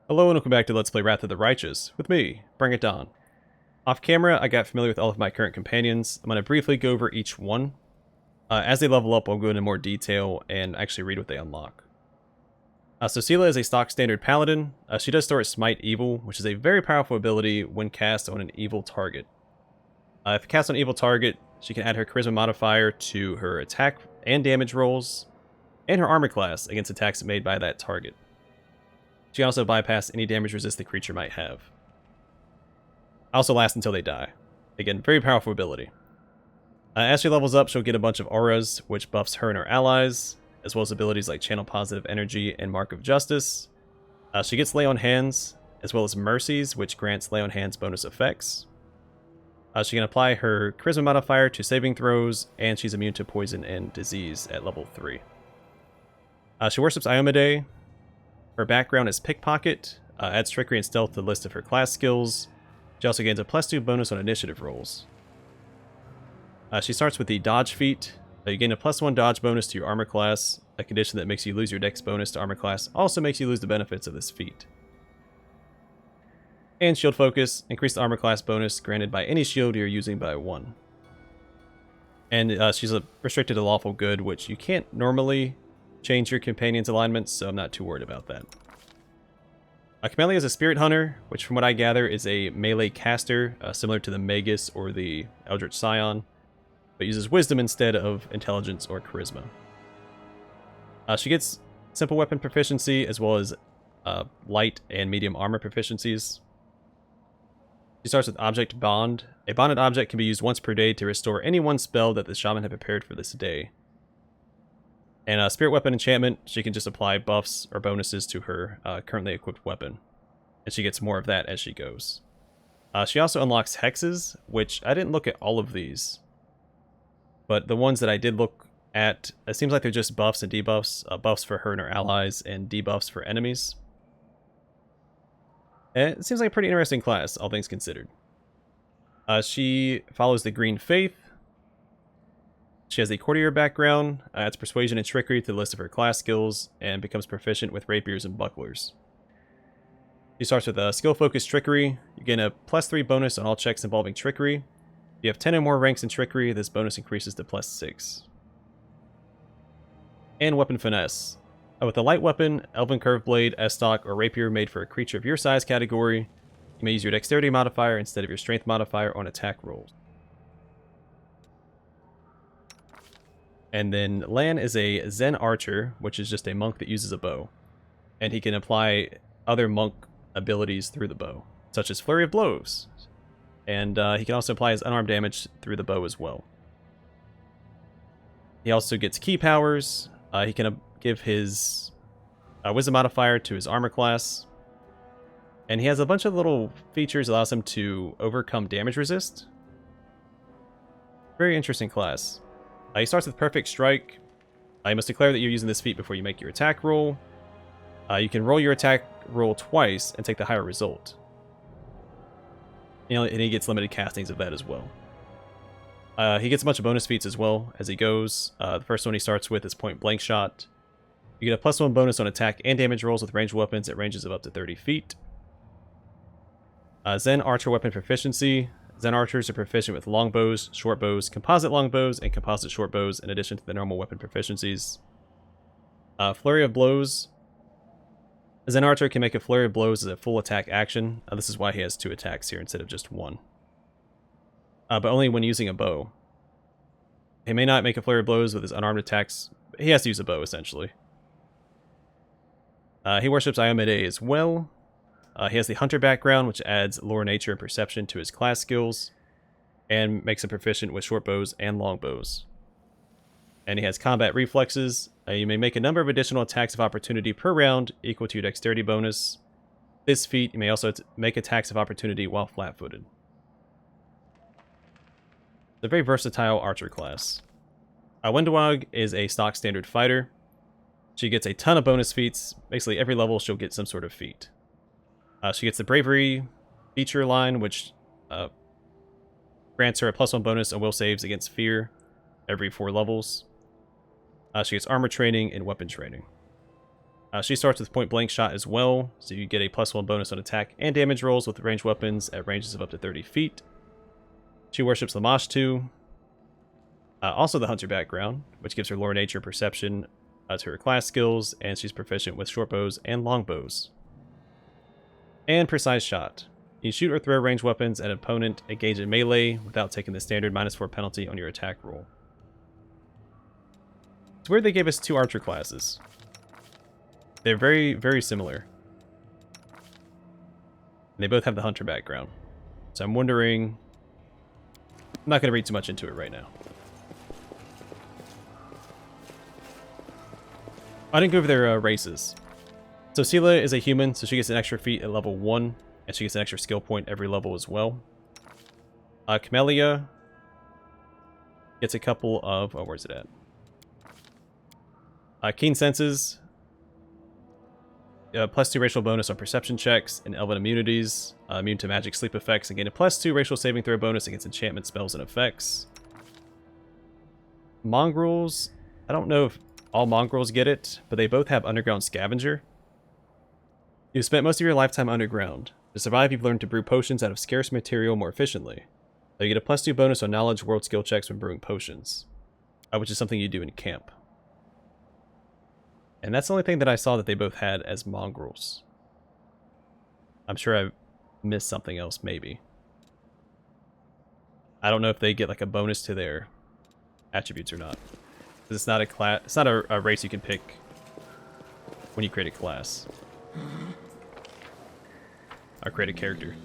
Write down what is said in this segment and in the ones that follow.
Hello and welcome back to Let's Play Wrath of the Righteous, with me, Bring It On. Off camera, I got familiar with all of my current companions. I'm going to briefly go over each one. As they level up, I'll go into more detail and actually read what they unlock. So Seela is a stock standard paladin. She does store Smite Evil, which is a very powerful ability when cast on an evil target. If cast on an evil target, she can add her charisma modifier to her attack and damage rolls, and her armor class against attacks made by that target. She can also bypass any damage resist the creature might have. Also lasts until they die. Again, very powerful ability. As she levels up, she'll get a bunch of auras, which buffs her and her allies, as well as abilities like Channel Positive Energy and Mark of Justice. She gets Lay on Hands, as well as Mercies, which grants Lay on Hands bonus effects. She can apply her Charisma modifier to saving throws, and she's immune to poison and disease at level 3. She worships Iomedae. Her background is Pickpocket, adds Trickery and Stealth to the list of her class skills. She also gains a +2 bonus on initiative rolls. She starts with the Dodge feat. You gain a +1 dodge bonus to your armor class. A condition that makes you lose your dex bonus to armor class also makes you lose the benefits of this feat. And Shield Focus, increase the armor class bonus granted by any shield you're using by 1. And she's restricted to Lawful Good, which you can't normally change your companion's alignments, so I'm not too worried about that. Camellia is a Spirit Hunter, which from what I gather is a melee caster, similar to the Magus or the Eldritch Scion, but uses Wisdom instead of Intelligence or Charisma. She gets Simple Weapon Proficiency, as well as Light and Medium Armor Proficiencies. She starts with Object Bond. A bonded object can be used once per day to restore any one spell that the Shaman had prepared for this day. And a Spirit Weapon Enchantment, she can just apply buffs or bonuses to her currently equipped weapon. And she gets more of that as she goes. She also unlocks Hexes, which I didn't look at all of these. But the ones that I did look at, it seems like they're just buffs and debuffs. Buffs for her and her allies, and debuffs for enemies. And it seems like a pretty interesting class, all things considered. She follows the Green Faith. She has a courtier background, adds Persuasion and Trickery to the list of her class skills, and becomes proficient with rapiers and bucklers. She starts with a skill-focused Trickery. You gain a +3 bonus on all checks involving Trickery. If you have 10 or more ranks in Trickery, this bonus increases to +6. And Weapon Finesse. With a light weapon, Elven Curve Blade, S-Stock, or Rapier made for a creature of your size category, you may use your Dexterity modifier instead of your Strength modifier on attack rolls. And then Lan is a Zen Archer, which is just a monk that uses a bow. And he can apply other monk abilities through the bow, such as Flurry of Blows. And he can also apply his unarmed damage through the bow as well. He also gets key powers. He can give his Wisdom modifier to his armor class. And he has a bunch of little features that allows him to overcome damage resist. Very interesting class. He starts with Perfect Strike. You must declare that you're using this feat before you make your attack roll. You can roll your attack roll twice and take the higher result. And he gets limited castings of that as well. He gets a bunch of bonus feats as well as he goes. The first one he starts with is Point Blank Shot. You get a +1 bonus on attack and damage rolls with ranged weapons at ranges of up to 30 feet. Zen Archer Weapon Proficiency. Zen Archers are proficient with longbows, short bows, composite longbows, and composite short bows, in addition to the normal weapon proficiencies. Flurry of Blows. A Zen Archer can make a Flurry of Blows as a full attack action. This is why he has 2 attacks here instead of just 1. But only when using a bow. He may not make a Flurry of Blows with his unarmed attacks. He has to use a bow, essentially. He worships Iomedae as well. He has the Hunter background, which adds Lore, Nature, and Perception to his class skills, and makes him proficient with short bows and long bows. And he has Combat Reflexes. You may make a number of additional attacks of opportunity per round, equal to your Dexterity bonus. This feat, you may also make attacks of opportunity while flat-footed. It's a very versatile archer class. Wendawag is a stock standard fighter. She gets a ton of bonus feats. Basically, every level she'll get some sort of feat. She gets the Bravery feature line, which grants her a +1 bonus on will saves against fear every 4 levels. She gets Armor Training and Weapon Training. She starts with point blank shot as well, so you get a +1 bonus on attack and damage rolls with ranged weapons at ranges of up to 30 feet. She worships Lamashtu, also the hunter background, which gives her lore, nature, perception to her class skills, and she's proficient with short bows and long bows. And precise shot. You shoot or throw ranged weapons at an opponent engaged in melee without taking the standard -4 penalty on your attack roll. It's weird they gave us 2 archer classes. They're very, very similar. They both have the hunter background. So I'm wondering... I'm not going to read too much into it right now. I didn't go over their races. So Sela is a human, so she gets an extra feat at level 1, and she gets an extra skill point every level as well. Camellia gets a couple of... oh, where's it at? Keen Senses. +2 racial bonus on perception checks and elven immunities. Immune to magic sleep effects, and gain a +2 racial saving throw bonus against enchantment spells and effects. Mongrels. I don't know if all mongrels get it, but they both have underground scavenger. You've spent most of your lifetime underground. To survive, you've learned to brew potions out of scarce material more efficiently. So you get a +2 bonus on knowledge world skill checks when brewing potions, which is something you do in camp. And that's the only thing that I saw that they both had as mongrels. I'm sure I missed something else, maybe. I don't know if they get like a bonus to their attributes or not. It's not a class. It's not a race you can pick when you create a class or create a character.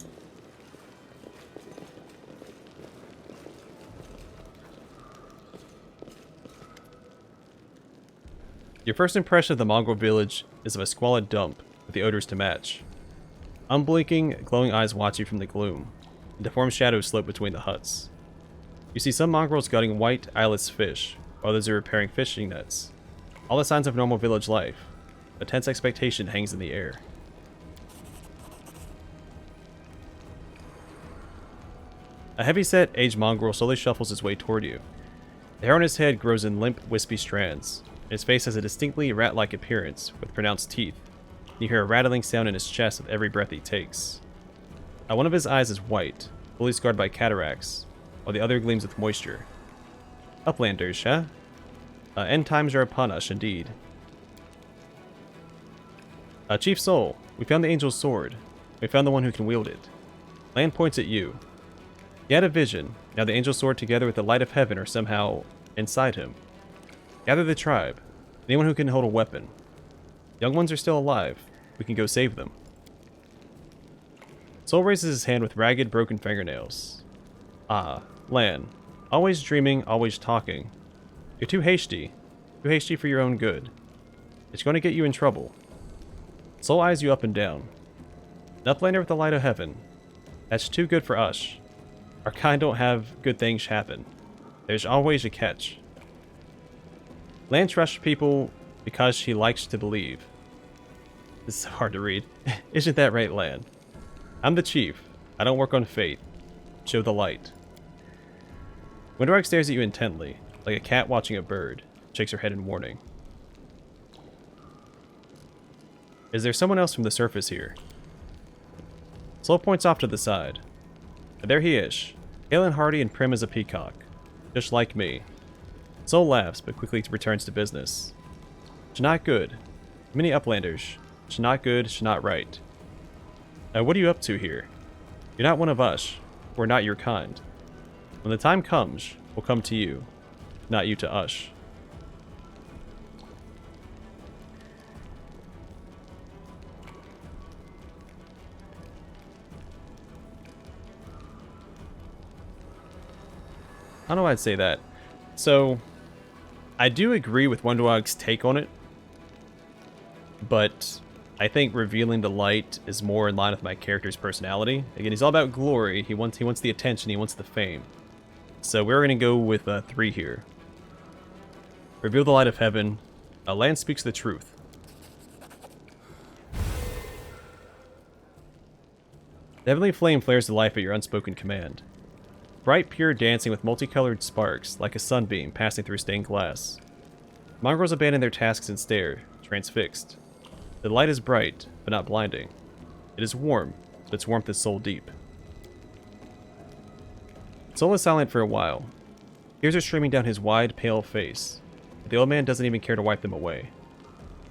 Your first impression of the mongrel village is of a squalid dump with the odors to match. Unblinking, glowing eyes watch you from the gloom, and deformed shadows slope between the huts. You see some mongrels gutting white, eyeless fish, while others are repairing fishing nets. All the signs of normal village life. A tense expectation hangs in the air. A heavy-set, aged mongrel slowly shuffles his way toward you. The hair on his head grows in limp, wispy strands. His face has a distinctly rat-like appearance, with pronounced teeth. You hear a rattling sound in his chest with every breath he takes. One of his eyes is white, fully scarred by cataracts, while the other gleams with moisture. Uplanders, huh? End times are upon us, indeed. Chief Soul, we found the Angel's Sword. We found the one who can wield it. Land points at you. He had a vision. Now the Angel's Sword together with the light of heaven are somehow inside him. Gather the tribe. Anyone who can hold a weapon. Young ones are still alive. We can go save them. Soul raises his hand with ragged, broken fingernails. Ah, Lan. Always dreaming, always talking. You're too hasty. Too hasty for your own good. It's going to get you in trouble. Soul eyes you up and down. An uplander with the light of heaven. That's too good for us. Our kind don't have good things happen. There's always a catch. Lan trusts people because she likes to believe. This is so hard to read. Isn't that right, Lan? I'm the chief. I don't work on fate. Show the light. Windrog stares at you intently, like a cat watching a bird. Shakes her head in warning. Is there someone else from the surface here? Soul points off to the side. And there he is, hale and hearty and prim as a peacock. Just like me. Soul laughs, but quickly returns to business. She's not good. Many uplanders. She's not good, she's not right. What are you up to here? You're not one of us. We're not your kind. When the time comes, we'll come to you. Not you to us. I don't know why I'd say that. So, I do agree with Wondwog's take on it, but I think revealing the light is more in line with my character's personality. Again, he's all about glory. He wants the attention. He wants the fame. So we're going to go with 3 here. Reveal the light of heaven. Lan speaks the truth. The heavenly flame flares to life at your unspoken command. Bright, pure dancing with multicolored sparks, like a sunbeam passing through stained glass. Mongrels abandon their tasks and stare, transfixed. The light is bright, but not blinding. It is warm, but its warmth is soul deep. Soul is silent for a while. Tears are streaming down his wide, pale face, but the old man doesn't even care to wipe them away.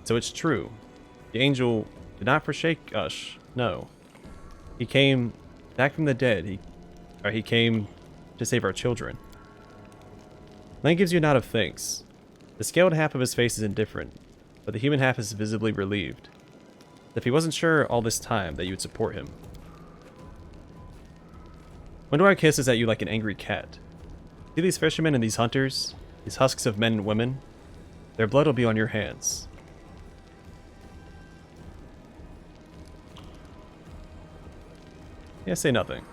So it's true. The angel did not forsake us, no. He came back from the dead. He came to save our children. Lane gives you a nod of thanks. The scaled half of his face is indifferent, but the human half is visibly relieved. As if he wasn't sure all this time that you would support him. Wonder kisses at you like an angry cat. See these fishermen and these hunters? These husks of men and women? Their blood will be on your hands. Yeah, say nothing.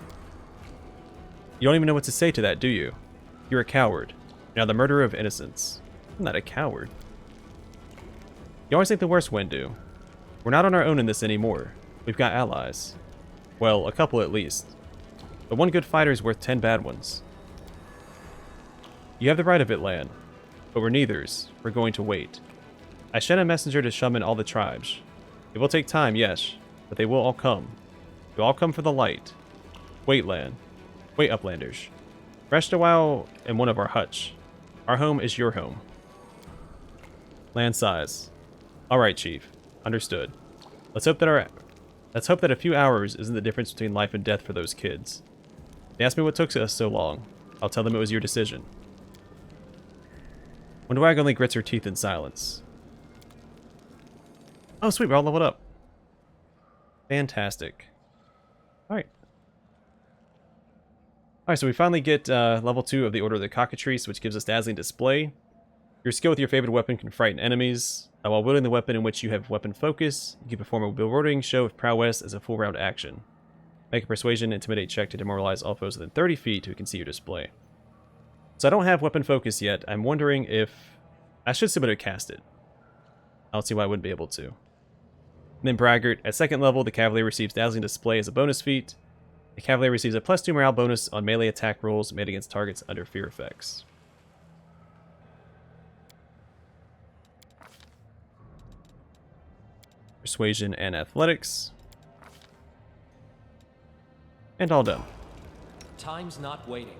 You don't even know what to say to that, do you? You're a coward. You're now the murderer of innocents. I'm not a coward. You always think the worst, Wendu. We're not on our own in this anymore. We've got allies. Well, a couple at least. But one good fighter is worth 10 bad ones. You have the right of it, Lan. But we're neithers. We're going to wait. I sent a messenger to summon all the tribes. It will take time, yes, but they will all come. They'll all come for the light. Wait, Lan. Wait, Uplanders. Rest a while in one of our huts. Our home is your home. Lan sighs. Alright, Chief. Understood. Let's hope that a few hours isn't the difference between life and death for those kids. They asked me what took us so long. I'll tell them it was your decision. Windwag only grits her teeth in silence. Oh, sweet, we're all leveled up. Fantastic. Alright. Alright, so we finally get level 2 of the Order of the Cockatrice, which gives us Dazzling Display. Your skill with your favorite weapon can frighten enemies. While wielding the weapon in which you have weapon focus, you can perform a bewildering show of prowess as a full round action. Make a Persuasion Intimidate check to demoralize all foes within 30 feet who can see your display. So I don't have weapon focus yet. I'm wondering if... I should still be able to cast it. I don't see why I wouldn't be able to. And then Braggart. At second level, the Cavalier receives Dazzling Display as a bonus feat. The Cavalier receives a +2 morale bonus on melee attack rolls made against targets under fear effects. Persuasion and Athletics. And all done. Time's not waiting.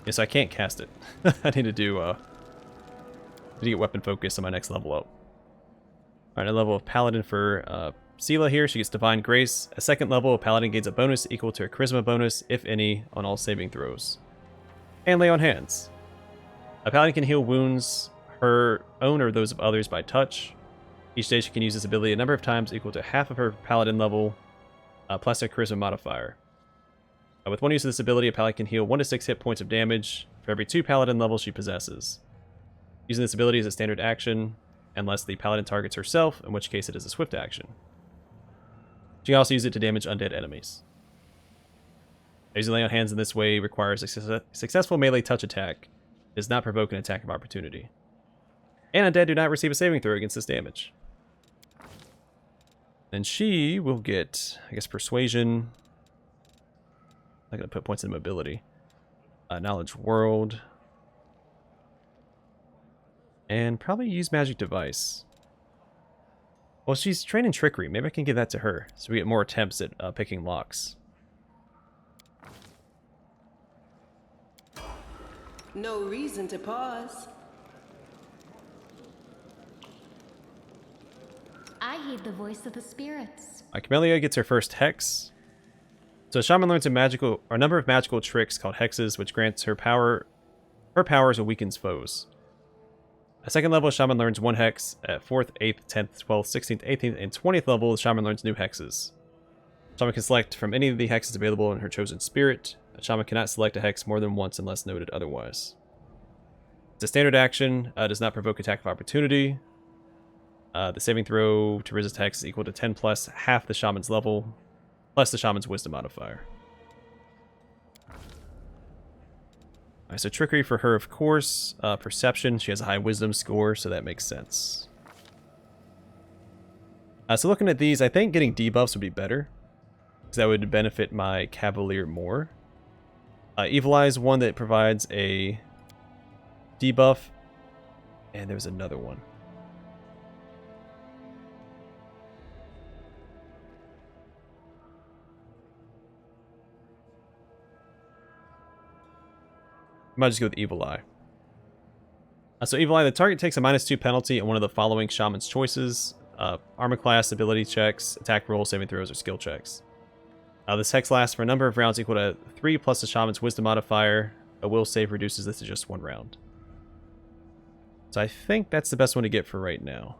Yes, I can't cast it. I need to do, I need to get weapon focus on my next level up. Alright, a level of Paladin for Sela here. She gets Divine Grace. A second level, a Paladin gains a bonus equal to a Charisma bonus, if any, on all saving throws. And Lay on Hands. A Paladin can heal wounds, her own or those of others, by touch. Each day she can use this ability a number of times equal to half of her Paladin level, plus a Charisma modifier. With one use of this ability, a Paladin can heal 1 to 6 hit points of damage for every 2 Paladin levels she possesses. Using this ability is a standard action, unless the Paladin targets herself, in which case it is a swift action. She can also use it to damage undead enemies. Using Lay on Hands in this way requires a successful melee touch attack. It does not provoke an attack of opportunity. And undead do not receive a saving throw against this damage. And she will get, I guess, Persuasion. I'm not going to put points in mobility. Knowledge World. And probably use Magic Device. Well, she's trained in Trickery. Maybe I can give that to her, so we get more attempts at picking locks. No reason to pause. I heed the voice of the spirits. Camellia gets her first Hex. So Shaman learns a number of magical tricks called hexes, which grants her powers or weakens foes. A second level, Shaman learns 1 hex. At 4th, 8th, 10th, 12th, 16th, 18th, and 20th level, the Shaman learns new hexes. Shaman can select from any of the hexes available in her chosen spirit. A Shaman cannot select a hex more than once unless noted otherwise. It's a standard action, does not provoke attack of opportunity. The saving throw to resist hex is equal to 10 plus half the Shaman's level, plus the Shaman's Wisdom modifier. Alright, so Trickery for her, of course. Perception, she has a high Wisdom score, so that makes sense. So looking at these, I think getting debuffs would be better, because that would benefit my Cavalier more. Evil Eye is one that provides a debuff, And there's another one. Might just go with Evil Eye. So Evil Eye, the target takes a -2 penalty on one of the following Shaman's choices. Armor class, ability checks, attack rolls, saving throws, or skill checks. This hex lasts for a number of rounds equal to 3 plus the Shaman's Wisdom modifier. A will save reduces this to just 1 round. So I think that's the best one to get for right now.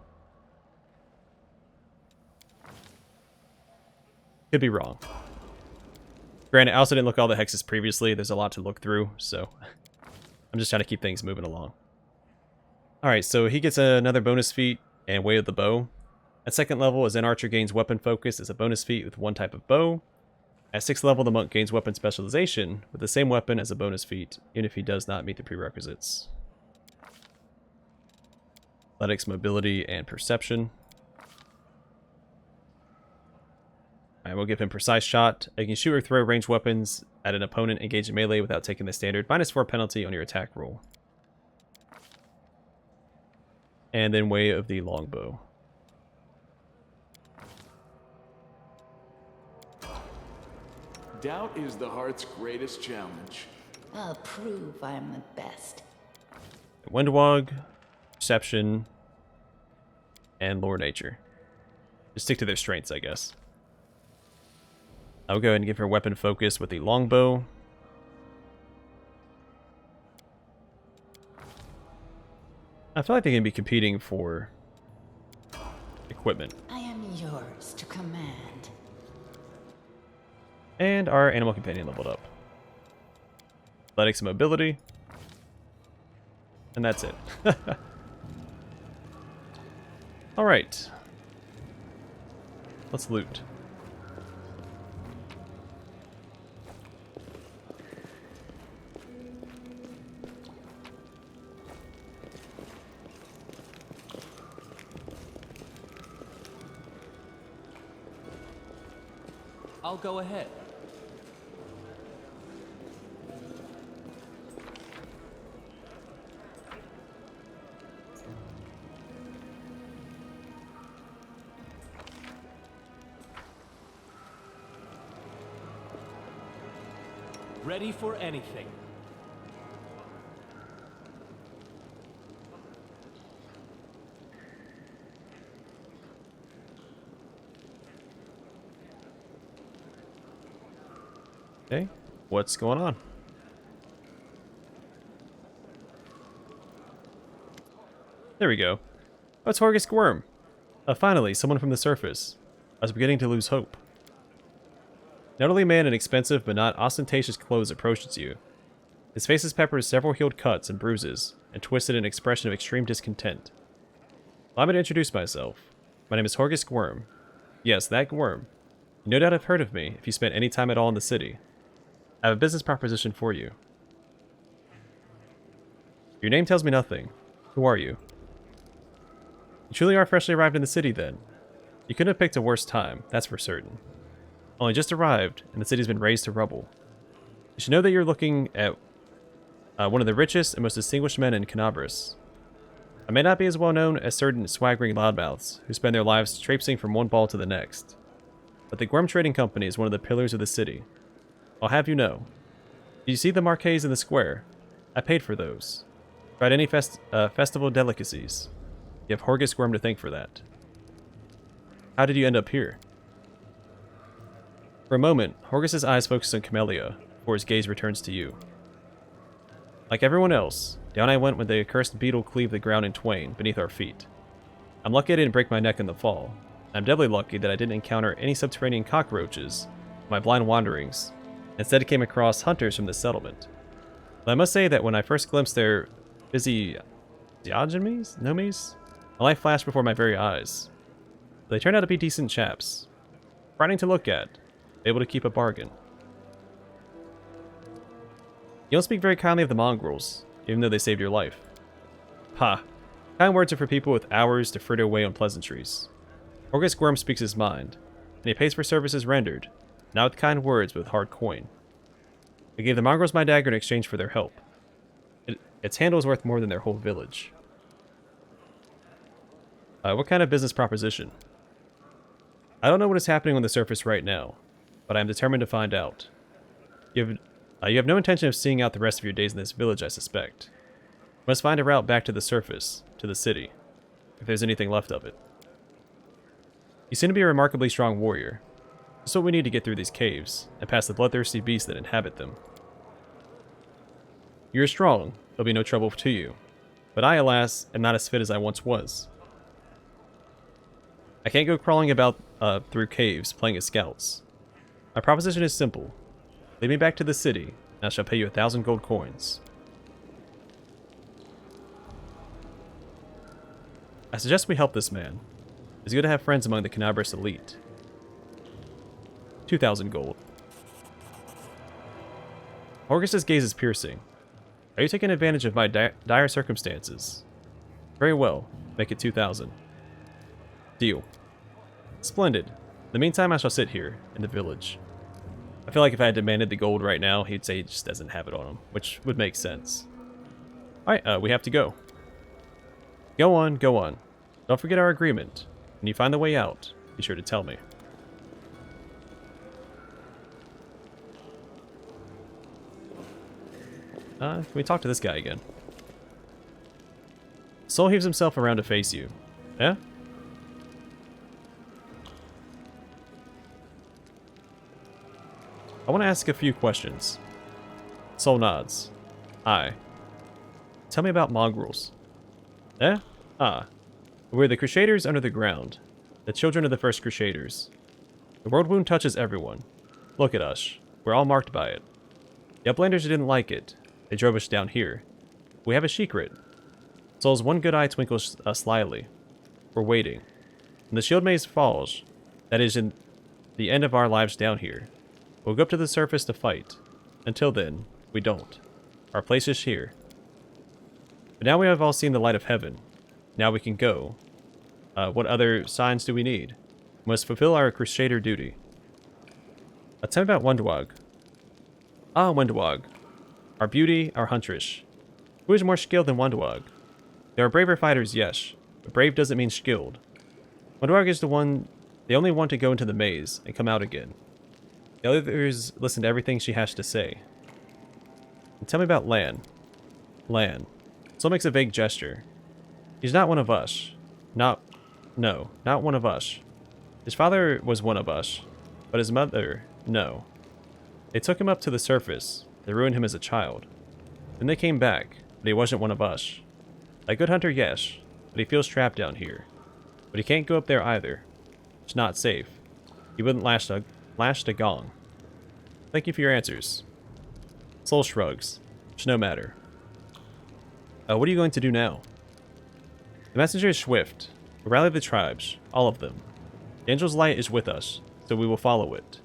Could be wrong. Granted, I also didn't look at all the hexes previously. There's a lot to look through, so I'm just trying to keep things moving along. Alright, so he gets another bonus feat and Way of the Bow. At 2nd level, as an archer gains weapon focus as a bonus feat with 1 type of bow. At 6th level, the monk gains weapon specialization with the same weapon as a bonus feat, even if he does not meet the prerequisites. Athletics, mobility, and perception. Alright, we'll give him Precise Shot. You can shoot or throw ranged weapons at an opponent engaged in melee without taking the standard -4 penalty on your attack roll. And then Way of the Longbow. Doubt is the heart's greatest challenge. I'll prove I'm the best. Windwog, Perception, and Lore Nature. Just stick to their strengths, I guess. I'll go ahead and give her weapon focus with the longbow. I feel like they can be competing for equipment. I am yours to command. And our animal companion leveled up. Athletics and mobility. And that's it. Alright. Let's loot. I'll go ahead. Ready for anything. Okay, what's going on? There we go. Oh, it's Horgus Worm. Finally, someone from the surface. I was beginning to lose hope. An elderly man in expensive but not ostentatious clothes approaches you. His face is peppered with several healed cuts and bruises, and twisted in an expression of extreme discontent. Allow me to introduce myself. My name is Horgus Worm. Yes, that worm. You no doubt have heard of me if you spent any time at all in the city. I have a business proposition for you. Your name tells me nothing. Who are you? You truly are freshly arrived in the city, then. You couldn't have picked a worse time, that's for certain. Only just arrived, and the city's been razed to rubble. You should know that you're looking at one of the richest and most distinguished men in Canabris. I may not be as well known as certain swaggering loudmouths who spend their lives traipsing from one ball to the next, but the Gworm Trading Company is one of the pillars of the city. I'll have you know. Did you see the marquees in the square? I paid for those. Tried any festival delicacies. You have Horgus Worm to thank for that. How did you end up here? For a moment, Horgus's eyes focus on Camellia, before his gaze returns to you. Like everyone else, down I went when the accursed beetle cleaved the ground in twain beneath our feet. I'm lucky I didn't break my neck in the fall. I'm doubly lucky that I didn't encounter any subterranean cockroaches in my blind wanderings. Instead, I came across hunters from the settlement. But I must say that when I first glimpsed their physiognomies, my life flashed before my very eyes. They turned out to be decent chaps. Frightening to look at, able to keep a bargain. You don't speak very kindly of the Mongrels, even though they saved your life. Ha! Kind words are for people with hours to fritter away on pleasantries. Horgus Worm speaks his mind, and he pays for services rendered, not with kind words, but with hard coin. I gave the Mongrels my dagger in exchange for their help. Its handle is worth more than their whole village. What kind of business proposition? I don't know what is happening on the surface right now, but I am determined to find out. You have no intention of seeing out the rest of your days in this village, I suspect. We must find a route back to the surface, to the city, if there's anything left of it. You seem to be a remarkably strong warrior. That's what we need to get through these caves, and past the bloodthirsty beasts that inhabit them. You're strong, there'll be no trouble to you. But I, alas, am not as fit as I once was. I can't go crawling about through caves, playing as scouts. My proposition is simple. Lead me back to the city, and I shall pay you 1,000 gold coins. I suggest we help this man. It's good to have friends among the Canabras elite. 2,000 gold. Horgus's gaze is piercing. Are you taking advantage of my dire circumstances? Very well. Make it 2,000. Deal. Splendid. In the meantime, I shall sit here, in the village. I feel like if I had demanded the gold right now, he'd say he just doesn't have it on him, which would make sense. Alright, we have to go. Go on, go on. Don't forget our agreement. When you find the way out, be sure to tell me. Can we talk to this guy again? Soul heaves himself around to face you. Yeah? I want to ask a few questions. Soul nods. Aye. Tell me about Mongrels. Eh? Ah. We're the Crusaders under the ground. The children of the first Crusaders. The world wound touches everyone. Look at us. We're all marked by it. The Uplanders didn't like it. They drove us down here. We have a secret. Soul's one good eye twinkles slyly. We're waiting. When the shield maze falls, that is in the end of our lives down here, we'll go up to the surface to fight. Until then, we don't. Our place is here. But now we have all seen the light of heaven. Now we can go. What other signs do we need? We must fulfill our Crusader duty. Tell me about Wundwag. Ah, Wundwag. Our beauty, our huntress. Who is more skilled than Wundwag? There are braver fighters, yes, but brave doesn't mean skilled. Wundwag is the only one to go into the maze and come out again. The others listen to everything she has to say. And tell me about Lan. Lan. Soul makes a vague gesture. He's not one of us. Not one of us. His father was one of us, but his mother, no. They took him up to the surface. They ruined him as a child. Then they came back, but he wasn't one of us. A good hunter, yes, but he feels trapped down here. But he can't go up there either. It's not safe. He wouldn't lash a gong. Thank you for your answers. Soul shrugs. It's no matter. What are you going to do now? The messenger is swift. We'll rally the tribes, all of them. The angel's light is with us, so we will follow it.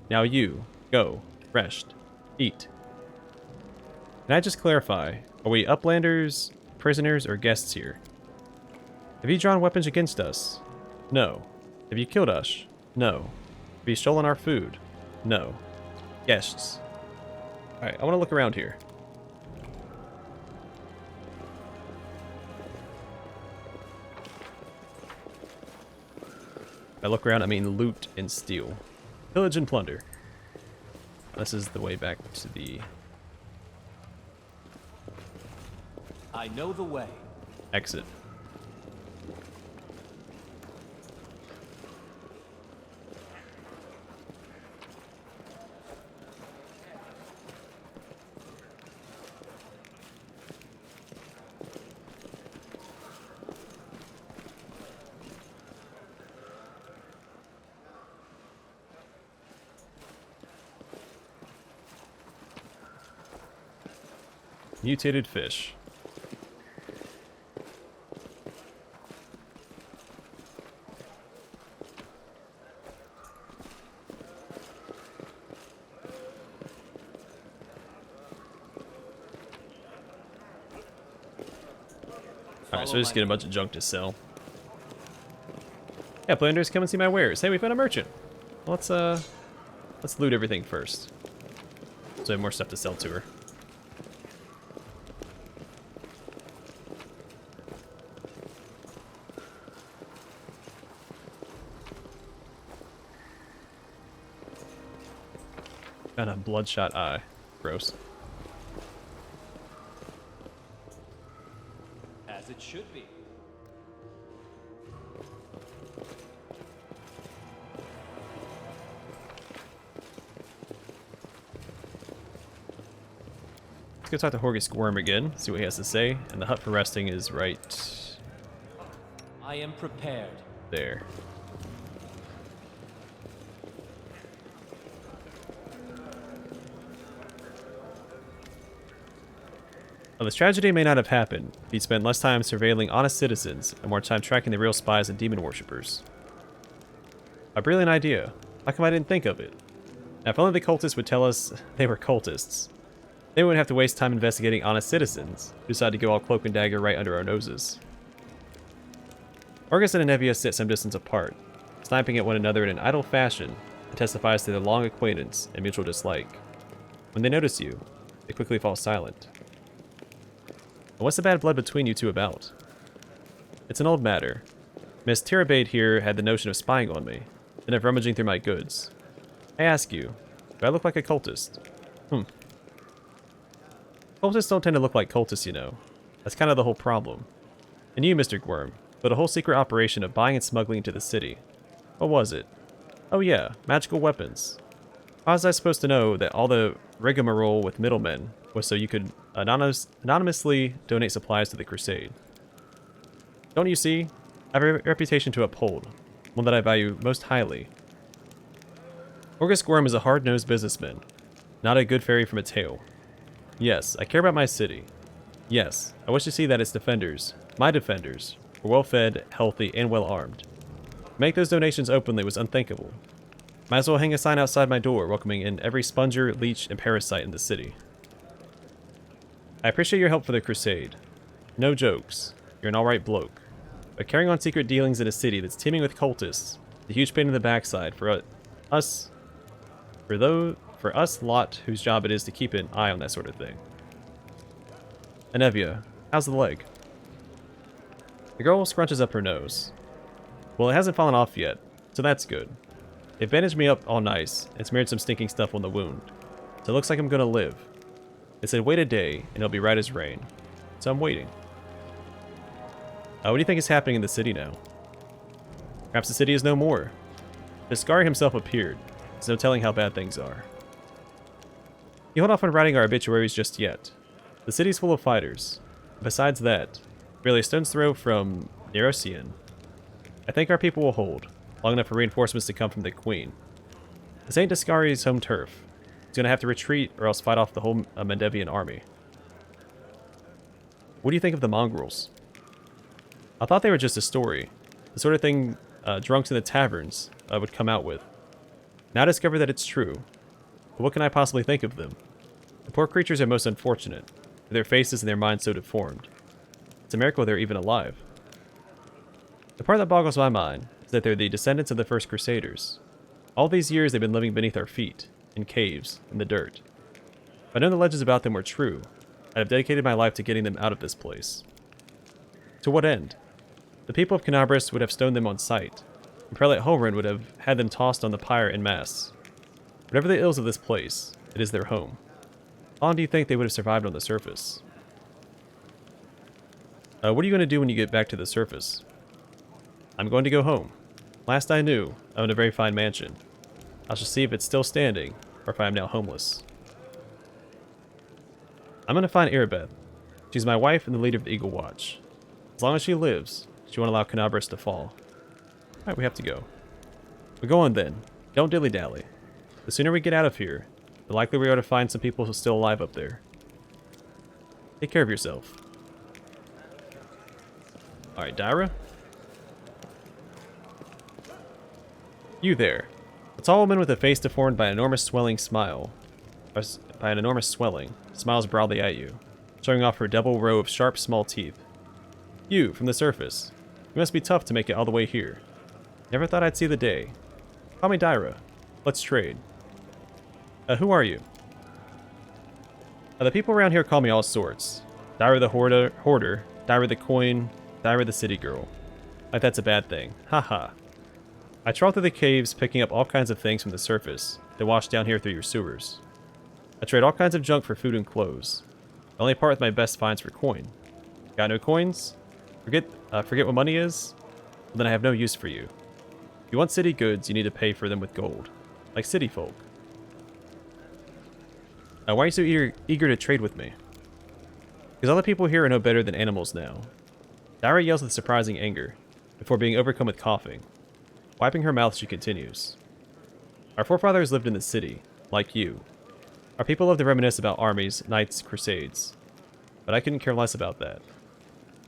Now you, go, rest, eat. Can I just clarify, are we uplanders, prisoners, or guests here? Have you drawn weapons against us? No. Have you killed us? No. Have you stolen our food? No. Guests. Alright, I want to look around here. I look around, I mean loot and steal. Pillage and plunder. This is the way back to the... I know the way. exit. Mutated fish. Alright, so I just get a bunch of junk to sell. Yeah, Planders, come and see my wares. Hey, we found a merchant. Let's loot everything first. So I have more stuff to sell to her. Got a bloodshot eye. Gross. As it should be. Let's go talk to Horgus Worm again, see what he has to say. And the hut for resting is right I am prepared. there. Well, this tragedy may not have happened if he'd spent less time surveilling honest citizens and more time tracking the real spies and demon worshippers. A brilliant idea. How come I didn't think of it? Now, if only the cultists would tell us they were cultists. They wouldn't have to waste time investigating honest citizens who decided to go all cloak and dagger right under our noses. Orgus and Anevia sit some distance apart, sniping at one another in an idle fashion that testifies to their long acquaintance and mutual dislike. When they notice you, they quickly fall silent. And what's the bad blood between you two about? It's an old matter. Miss Tirabade here had the notion of spying on me, and of rummaging through my goods. I ask you, do I look like a cultist? Cultists don't tend to look like cultists, you know. That's kind of the whole problem. And you, Mr. Worm, built a whole secret operation of buying and smuggling into the city. What was it? Oh yeah, magical weapons. How was I supposed to know that all the rigmarole with middlemen was so you could anonymously donate supplies to the crusade? Don't you see? I have a reputation to uphold, one that I value most highly. Orgus Worm is a hard-nosed businessman, not a good fairy from a tale. Yes, I care about my city. Yes, I wish to see that its defenders, my defenders, were well-fed, healthy, and well-armed. To make those donations openly was unthinkable. Might as well hang a sign outside my door welcoming in every sponger, leech, and parasite in the city. I appreciate your help for the crusade. No jokes, you're an alright bloke. But carrying on secret dealings in a city that's teeming with cultists is a huge pain in the backside for us lot whose job it is to keep an eye on that sort of thing. Anevia, how's the leg? The girl scrunches up her nose. Well, it hasn't fallen off yet, so that's good. They bandaged me up all nice and smeared some stinking stuff on the wound, so it looks like I'm gonna live. They said wait a day and it'll be right as rain, so I'm waiting. What do you think is happening in the city now? Perhaps the city is no more. Discari himself appeared. There's no telling how bad things are. You hold off on writing our obituaries just yet. The city's full of fighters. Besides that, barely a stone's throw from Nerosian. I think our people will hold, long enough for reinforcements to come from the Queen. This ain't Discari's home turf. He's gonna have to retreat or else fight off the whole Mendevian army. What do you think of the Mongrels? I thought they were just a story. The sort of thing drunks in the taverns would come out with. Now I discover that it's true. But what can I possibly think of them? The poor creatures are most unfortunate, with their faces and their minds so deformed. It's a miracle they're even alive. The part that boggles my mind is that they're the descendants of the first Crusaders. All these years they've been living beneath our feet, in caves, in the dirt. If I'd known the legends about them were true, I'd have dedicated my life to getting them out of this place. To what end? The people of Canabris would have stoned them on sight, and Prelate Holren would have had them tossed on the pyre en masse. Whatever the ills of this place, it is their home. How long do you think they would have survived on the surface? What are you going to do when you get back to the surface? I'm going to go home. Last I knew, I owned a very fine mansion. I shall see if it's still standing, or if I am now homeless. I'm going to find Irabeth. She's my wife and the leader of the Eagle Watch. As long as she lives, she won't allow Canabris to fall. Alright, we have to go. But go on then. Don't dilly-dally. The sooner we get out of here, the likelier we are to find some people who are still alive up there. Take care of yourself. Alright, Dyra? You there. A tall woman with a face deformed by an enormous swelling smile. By an enormous swelling, smiles broadly at you, showing off her double row of sharp, small teeth. You, from the surface. You must be tough to make it all the way here. Never thought I'd see the day. Call me Dyra. Let's trade. Who are you? The people around here call me all sorts. Dyra the Hoarder, Dyra the Coin, Dyra the City Girl. Like that's a bad thing. Haha. I trawl through the caves picking up all kinds of things from the surface that wash down here through your sewers. I trade all kinds of junk for food and clothes. I only part with my best finds for coin. Got no coins? Forget what money is? Well, then I have no use for you. If you want city goods, you need to pay for them with gold. Like city folk. Why are you so eager to trade with me? Because all the people here are no better than animals now. Dara yells with surprising anger, before being overcome with coughing. Wiping her mouth, she continues. Our forefathers lived in the city, like you. Our people love to reminisce about armies, knights, crusades. But I couldn't care less about that.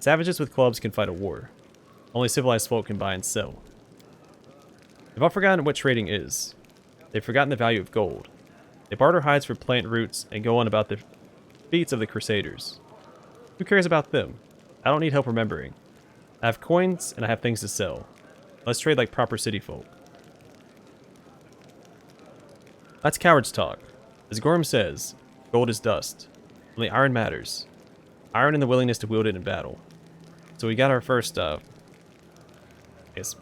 Savages with clubs can fight a war. Only civilized folk can buy and sell. They've all forgotten what trading is. They've forgotten the value of gold. They barter hides for plant roots and go on about the feats of the Crusaders. Who cares about them? I don't need help remembering. I have coins and I have things to sell. Let's trade like proper city folk. That's coward's talk. As Gorham says, gold is dust. Only iron matters. Iron and the willingness to wield it in battle. So we got our first, I guess,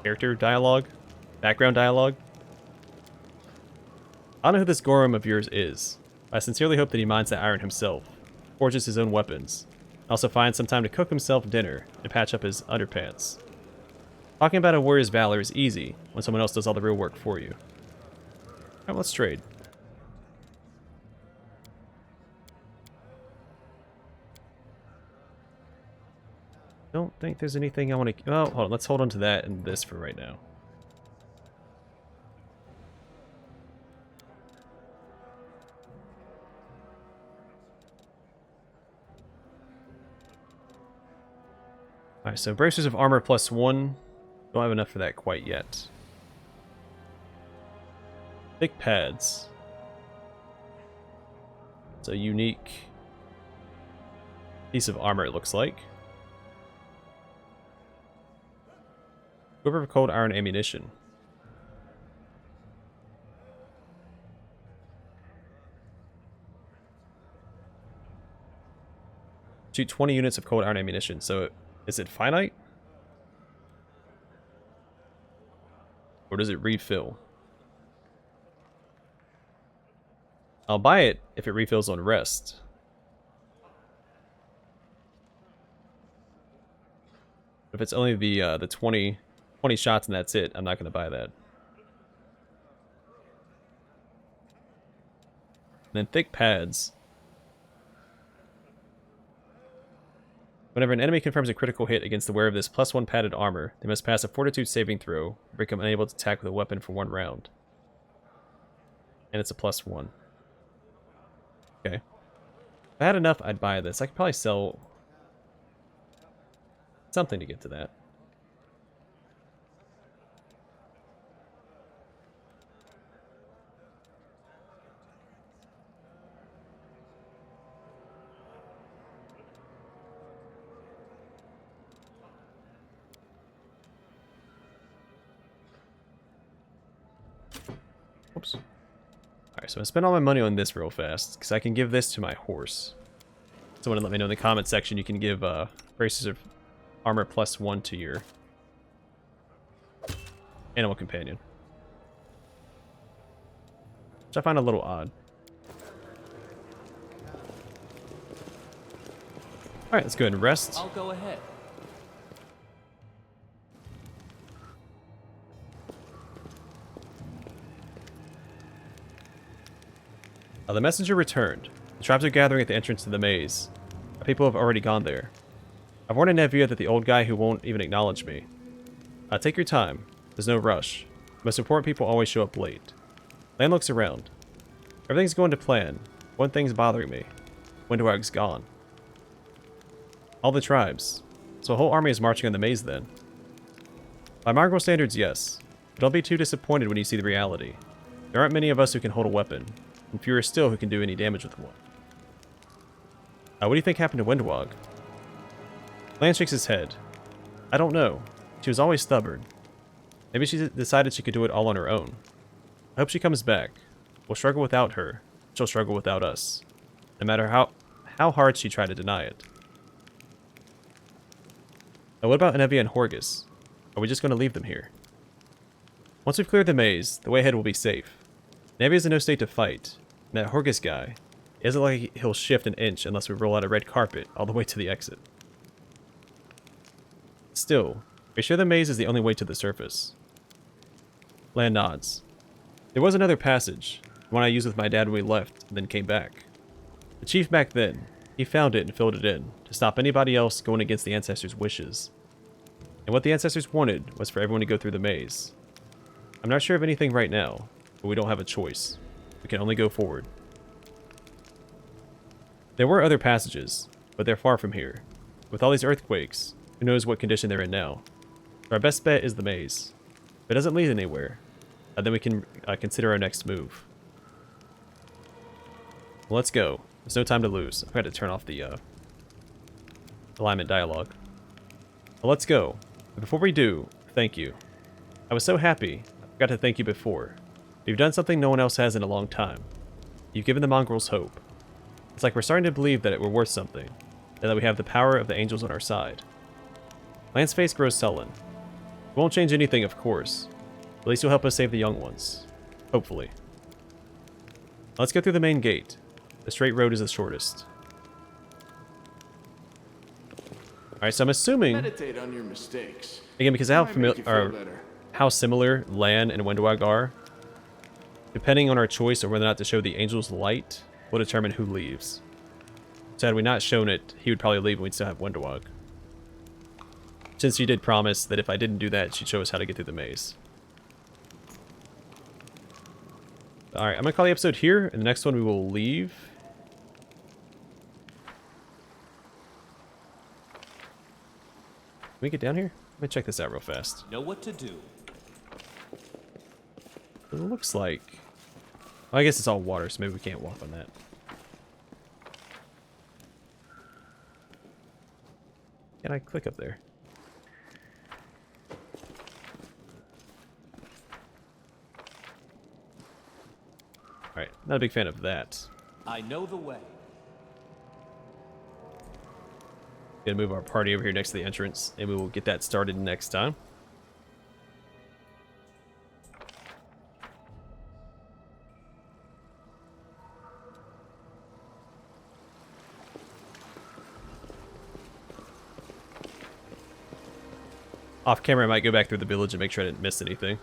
character dialogue? Background dialogue? I don't know who this Gorham of yours is. I sincerely hope that he mines that iron himself, forges his own weapons, and also finds some time to cook himself dinner and patch up his underpants. Talking about a warrior's valor is easy when someone else does all the real work for you. Alright, let's trade. Don't think there's anything I want to... Oh, hold on. Let's hold on to that and this for right now. Alright, so bracers of armor +1. Don't have enough for that quite yet. Thick pads. It's a unique piece of armor, it looks like. Quiver of cold iron ammunition. Shoot 20 units of cold iron ammunition. So, is it finite? Or does it refill? I'll buy it if it refills on rest. If it's only the 20 shots and that's it, I'm not going to buy that. And then thick pads. Whenever an enemy confirms a critical hit against the wearer of this +1 padded armor, they must pass a fortitude saving throw or become unable to attack with a weapon for 1 round. And it's a +1. Okay. If I had enough, I'd buy this. I could probably sell something to get to that. Oops. Alright, so I'm going to spend all my money on this real fast, because I can give this to my horse. Someone let me know in the comment section you can give braces of armor +1 to your animal companion. Which I find a little odd. Alright, let's go ahead and rest. I'll go ahead. The messenger returned. The tribes are gathering at the entrance to the maze. Our people have already gone there. I've warned Nevia that the old guy who won't even acknowledge me. Take your time. There's no rush. Most important people always show up late. Lan looks around. Everything's going to plan. One thing's bothering me. Windwag's gone. All the tribes. So a whole army is marching on the maze then. By Mongrel standards, yes. But don't be too disappointed when you see the reality. There aren't many of us who can hold a weapon. And fewer still who can do any damage with one. What do you think happened to Windwag? Lan shakes his head. I don't know. She was always stubborn. Maybe she decided she could do it all on her own. I hope she comes back. We'll struggle without her. She'll struggle without us. No matter how hard she tried to deny it. Now what about Anevia and Horgus? Are we just going to leave them here? Once we've cleared the maze, the way ahead will be safe. Nevia's in no state to fight. And that Horgus guy, it doesn't look like he'll shift an inch unless we roll out a red carpet all the way to the exit. Still, are you sure the maze is the only way to the surface? Lan nods. There was another passage, the one I used with my dad when we left, and then came back. The chief back then, he found it and filled it in, to stop anybody else going against the ancestors' wishes. And what the ancestors wanted was for everyone to go through the maze. I'm not sure of anything right now, but we don't have a choice. We can only go forward. There were other passages, but they're far from here. With all these earthquakes, who knows what condition they're in now. So our best bet is the maze. If it doesn't lead anywhere, then we can consider our next move. Well, let's go. There's no time to lose. I've got to turn off the alignment dialogue. Well, let's go. But before we do, thank you. I was so happy. I forgot to thank you before. You've done something no one else has in a long time. You've given the Mongrels hope. It's like we're starting to believe that we're worth something, and that we have the power of the angels on our side. Lan's face grows sullen. It won't change anything, of course. At least you'll help us save the young ones. Hopefully. Let's go through the main gate. The straight road is the shortest. Alright, so I'm assuming... Meditate on your mistakes. Again, because of how similar Lan and Wendwag are, depending on our choice of whether or not to show the angels light, will determine who leaves. So had we not shown it, he would probably leave and we'd still have Wendwag. Since she did promise that if I didn't do that, she'd show us how to get through the maze. Alright, I'm going to call the episode here, and the next one we will leave. Can we get down here? Let me check this out real fast. Know what to do. It looks like... Well, I guess it's all water, so maybe we can't walk on that. Can I click up there? Alright, not a big fan of that. I know the way. Gonna move our party over here next to the entrance, and we will get that started next time. Off camera, I might go back through the village and make sure I didn't miss anything.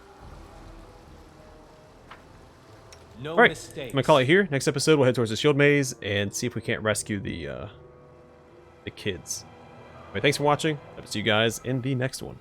No Alright, I'm mistakes. gonna call it here. Next episode, we'll head towards the shield maze and see if we can't rescue the kids. Alright, thanks for watching. I'll see you guys in the next one.